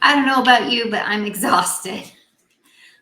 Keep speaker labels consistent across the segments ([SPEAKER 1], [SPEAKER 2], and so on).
[SPEAKER 1] I don't know about you, but I'm exhausted.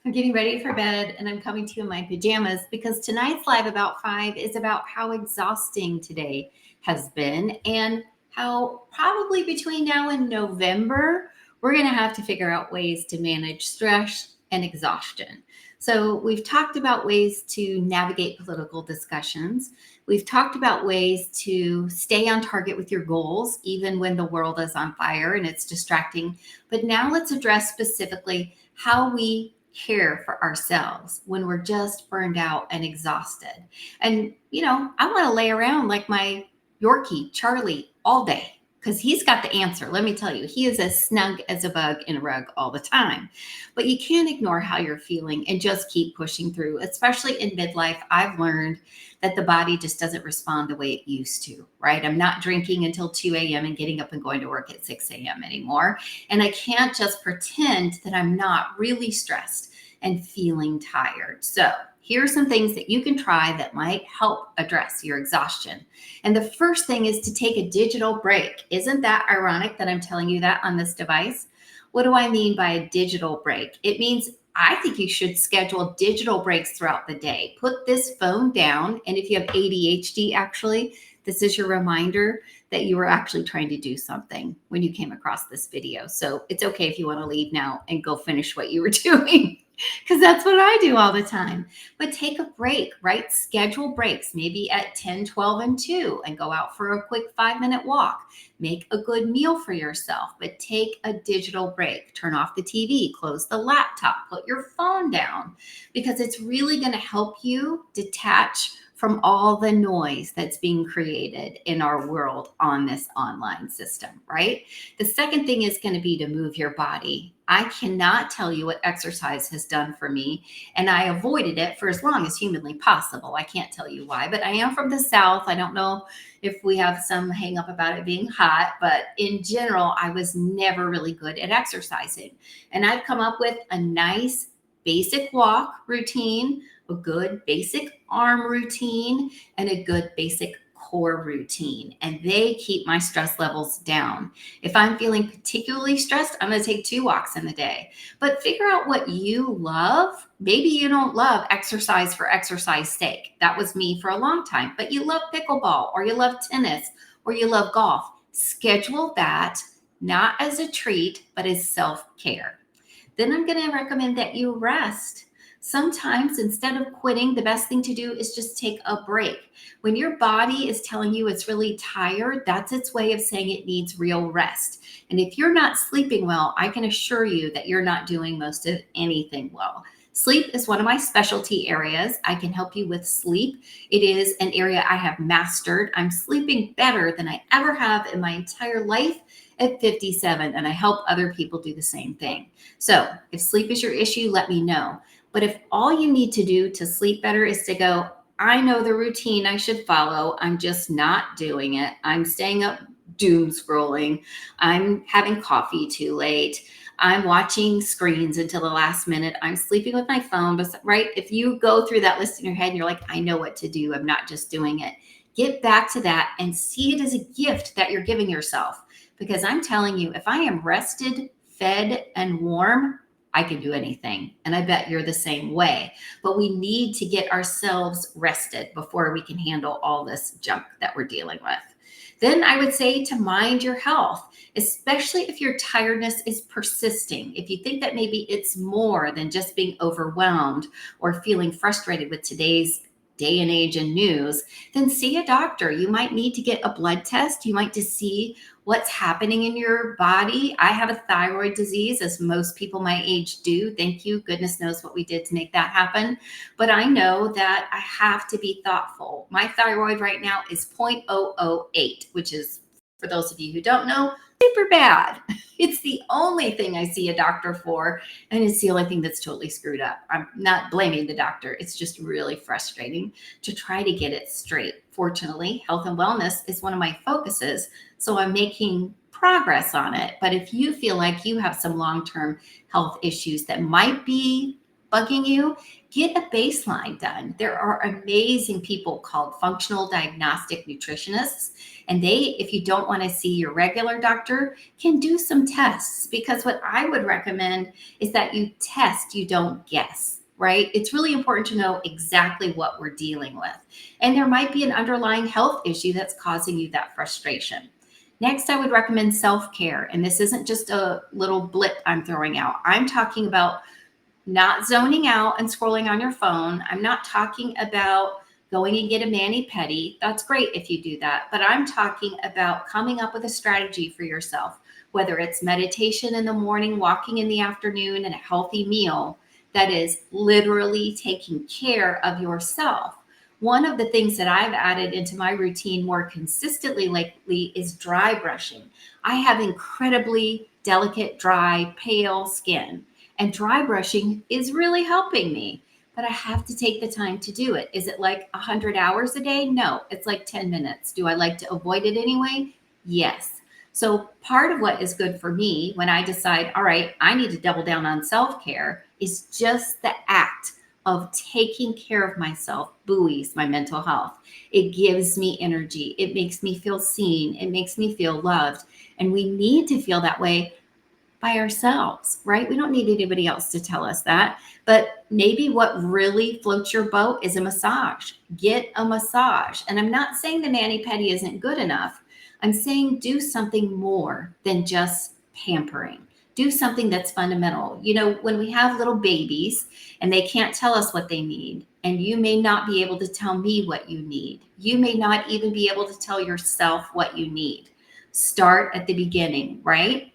[SPEAKER 1] I'm getting ready for bed and I'm coming to you in my pajamas because tonight's Live About 5 is about how exhausting today has been and how probably between now and November, we're going to have to figure out ways to manage stress and exhaustion. So, we've talked about ways to navigate political discussions. We've talked about ways to stay on target with your goals, even when the world is on fire and it's distracting. But now let's address specifically how we care for ourselves when we're just burned out and exhausted. And, I want to lay around like my Yorkie, Charley, all day because he's got the answer. Let me tell you, he is as snug as a bug in a rug all the time. But you can't ignore how you're feeling and just keep pushing through, especially in midlife. I've learned that the body just doesn't respond the way it used to, right? I'm not drinking until 2 a.m. and getting up and going to work at 6 a.m. anymore. And I can't just pretend that I'm not really stressed and feeling tired. So, here's some things that you can try that might help address your exhaustion. And the first thing is to take a digital break. Isn't that ironic that I'm telling you that on this device? What do I mean by a digital break? It means I think you should schedule digital breaks throughout the day. Put this phone down. And if you have ADHD, actually, this is your reminder that you were actually trying to do something when you came across this video. So it's okay if you want to leave now and go finish what you were doing. Because that's what I do all the time. But take a break, right? Schedule breaks, maybe at 10, 12, and 2, and go out for a quick 5-minute walk. Make a good meal for yourself, but take a digital break. Turn off the TV, close the laptop, put your phone down, because it's really going to help you detach from all the noise that's being created in our world on this online system, right? The second thing is going to be to move your body. I cannot tell you what exercise has done for me, and I avoided it for as long as humanly possible. I can't tell you why, but I am from the South. I don't know if we have some hang up about it being hot, but in general, I was never really good at exercising. And I've come up with a nice basic walk routine, a good basic arm routine, and a good basic core routine. And they keep my stress levels down. If I'm feeling particularly stressed, I'm going to take 2 walks in the day. But figure out what you love. Maybe you don't love exercise for exercise sake. That was me for a long time. But you love pickleball, or you love tennis, or you love golf. Schedule that not as a treat, but as self-care. Then I'm going to recommend that you rest. Sometimes instead of quitting, the best thing to do is just take a break. When your body is telling you it's really tired, that's its way of saying it needs real rest. And if you're not sleeping well, I can assure you that you're not doing most of anything well. Sleep is one of my specialty areas. I can help you with sleep. It is an area I have mastered. I'm sleeping better than I ever have in my entire life at 57, and I help other people do the same thing. So if sleep is your issue, let me know. But if all you need to do to sleep better is to go, I know the routine I should follow, I'm just not doing it. I'm staying up doom scrolling. I'm having coffee too late. I'm watching screens until the last minute. I'm sleeping with my phone. But right, if you go through that list in your head and you're like, I know what to do, I'm not just doing it. Get back to that and see it as a gift that you're giving yourself. Because I'm telling you, if I am rested, fed, and warm, I can do anything. And I bet you're the same way. But we need to get ourselves rested before we can handle all this junk that we're dealing with. Then I would say to mind your health, especially if your tiredness is persisting. If you think that maybe it's more than just being overwhelmed or feeling frustrated with today's day and age and news, then see a doctor. You might need to get a blood test. You might need to see what's happening in your body. I have a thyroid disease, as most people my age do. Thank you. Goodness knows what we did to make that happen. But I know that I have to be thoughtful. My thyroid right now is 0.008, which is, for those of you who don't know, super bad. It's the only thing I see a doctor for, and it's the only thing that's totally screwed up. I'm not blaming the doctor. It's just really frustrating to try to get it straight. Fortunately, health and wellness is one of my focuses, so I'm making progress on it. But if you feel like you have some long-term health issues that might be bugging you, get a baseline done. There are amazing people called functional diagnostic nutritionists, And they, if you don't want to see your regular doctor, can do some tests, because what I would recommend is that you test, you don't guess, right? It's really important to know exactly what we're dealing with. And there might be an underlying health issue that's causing you that frustration. Next, I would recommend self-care. And this isn't just a little blip I'm throwing out. I'm talking about not zoning out and scrolling on your phone. I'm not talking about going and get a mani-pedi. That's great if you do that. But I'm talking about coming up with a strategy for yourself, whether it's meditation in the morning, walking in the afternoon, and a healthy meal that is literally taking care of yourself. One of the things that I've added into my routine more consistently lately is dry brushing. I have incredibly delicate, dry, pale skin, and dry brushing is really helping me. But I have to take the time to do it. Is it like 100 hours a day? No, it's like 10 minutes. Do I like to avoid it anyway? Yes. So part of what is good for me when I decide, all right, I need to double down on self-care, is just the act of taking care of myself buoys my mental health. It gives me energy. It makes me feel seen. It makes me feel loved. And we need to feel that way by ourselves, right? We don't need anybody else to tell us that. But maybe what really floats your boat is a massage. Get a massage. And I'm not saying the mani-pedi isn't good enough. I'm saying do something more than just pampering. Do something that's fundamental. You know, when we have little babies and they can't tell us what they need, and you may not be able to tell me what you need. You may not even be able to tell yourself what you need. Start at the beginning, right?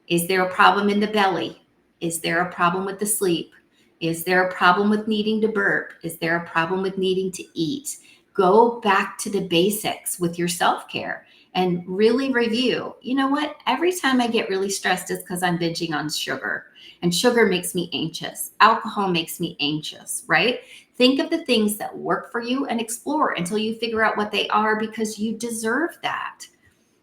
[SPEAKER 1] Is there a problem in the belly? Is there a problem with the sleep? Is there a problem with needing to burp? Is there a problem with needing to eat? Go back to the basics with your self-care and really review. You know what? Every time I get really stressed, it's because I'm binging on sugar, and sugar makes me anxious. Alcohol makes me anxious, right? Think of the things that work for you and explore until you figure out what they are, because you deserve that.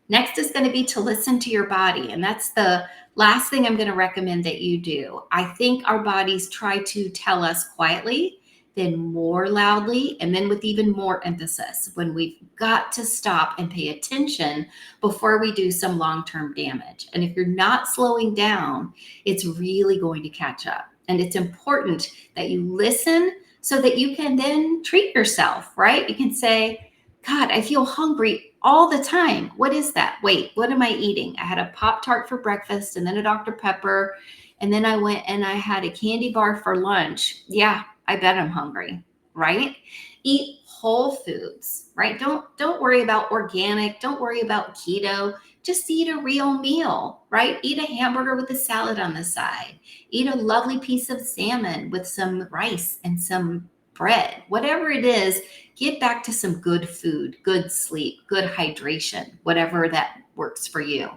[SPEAKER 1] Next is going to be to listen to your body. And that's the last thing I'm going to recommend that you do. I think our bodies try to tell us quietly, then more loudly, and then with even more emphasis, when we've got to stop and pay attention before we do some long-term damage. And if you're not slowing down, it's really going to catch up. And it's important that you listen so that you can then treat yourself, right? You can say, God, I feel hungry all the time. What is that? Wait, what am I eating? I had a Pop-Tart for breakfast and then a Dr. Pepper. And then I went and I had a candy bar for lunch. Yeah, I bet I'm hungry, right? Eat whole foods, right? Don't worry about organic. Don't worry about keto. Just eat a real meal, right? Eat a hamburger with a salad on the side. Eat a lovely piece of salmon with some rice and some bread. Whatever it is, get back to some good food, good sleep, good hydration, whatever that works for you.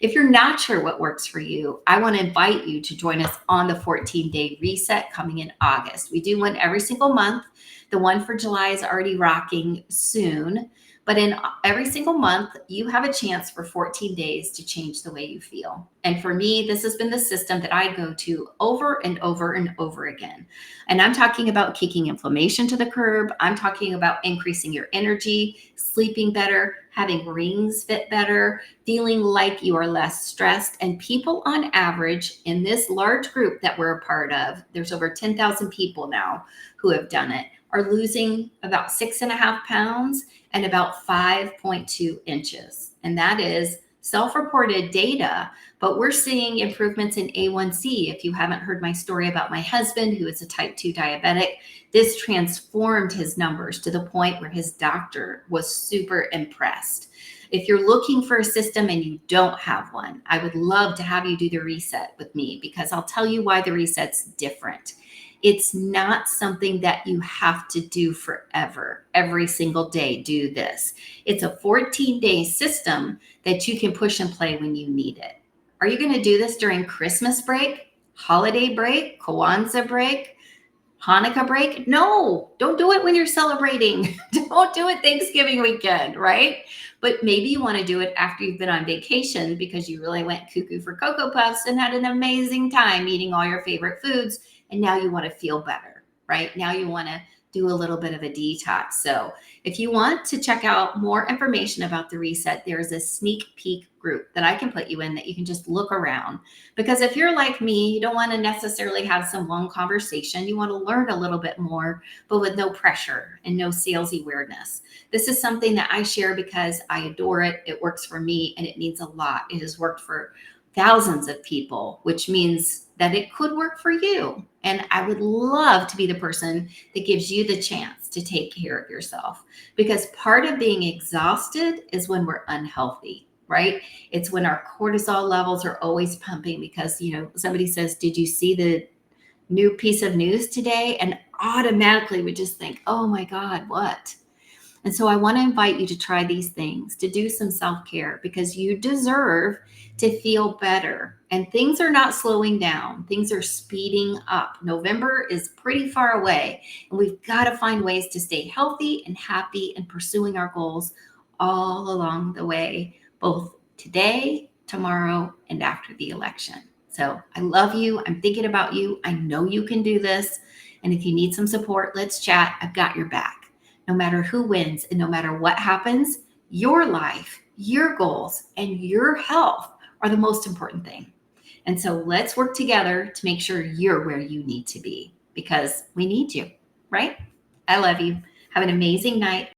[SPEAKER 1] If you're not sure what works for you, I want to invite you to join us on the 14-day reset coming in August. We do one every single month. The one for July is already rocking soon. But in every single month, you have a chance for 14 days to change the way you feel. And for me, this has been the system that I go to over and over and over again. And I'm talking about kicking inflammation to the curb. I'm talking about increasing your energy, sleeping better, having rings fit better, feeling like you are less stressed. And people on average in this large group that we're a part of, there's over 10,000 people now who have done it, are losing about 6.5 pounds and about 5.2 inches. And that is self-reported data, but we're seeing improvements in A1C. If you haven't heard my story about my husband, who is a type 2 diabetic, this transformed his numbers to the point where his doctor was super impressed. If you're looking for a system and you don't have one, I would love to have you do the reset with me, because I'll tell you why the reset's different. It's not something that you have to do forever. Every single day, do this. It's a 14-day system that you can push and play when you need it. Are you going to do this during Christmas break, holiday break, Kwanzaa break, Hanukkah break? No, don't do it when you're celebrating. Don't do it Thanksgiving weekend, right? But maybe you want to do it after you've been on vacation because you really went cuckoo for Cocoa Puffs and had an amazing time eating all your favorite foods. And now you want to feel better, right? Now you want to do a little bit of a detox. So if you want to check out more information about the reset, there's a sneak peek group that I can put you in that you can just look around. Because if you're like me, you don't want to necessarily have some long conversation. You want to learn a little bit more, but with no pressure and no salesy weirdness. This is something that I share because I adore it. It works for me and it means a lot. It has worked for thousands of people, which means that it could work for you. And I would love to be the person that gives you the chance to take care of yourself, because part of being exhausted is when we're unhealthy, right? It's when our cortisol levels are always pumping because, somebody says, "Did you see the new piece of news today?" And automatically we just think, "Oh my God, what?" And so I want to invite you to try these things, to do some self-care, because you deserve to feel better. And things are not slowing down. Things are speeding up. November is pretty far away, and we've got to find ways to stay healthy and happy and pursuing our goals all along the way, both today, tomorrow, and after the election. So I love you. I'm thinking about you. I know you can do this. And if you need some support, let's chat. I've got your back. No matter who wins and no matter what happens, your life, your goals, and your health are the most important thing. And so let's work together to make sure you're where you need to be, because we need you, right? I love you. Have an amazing night.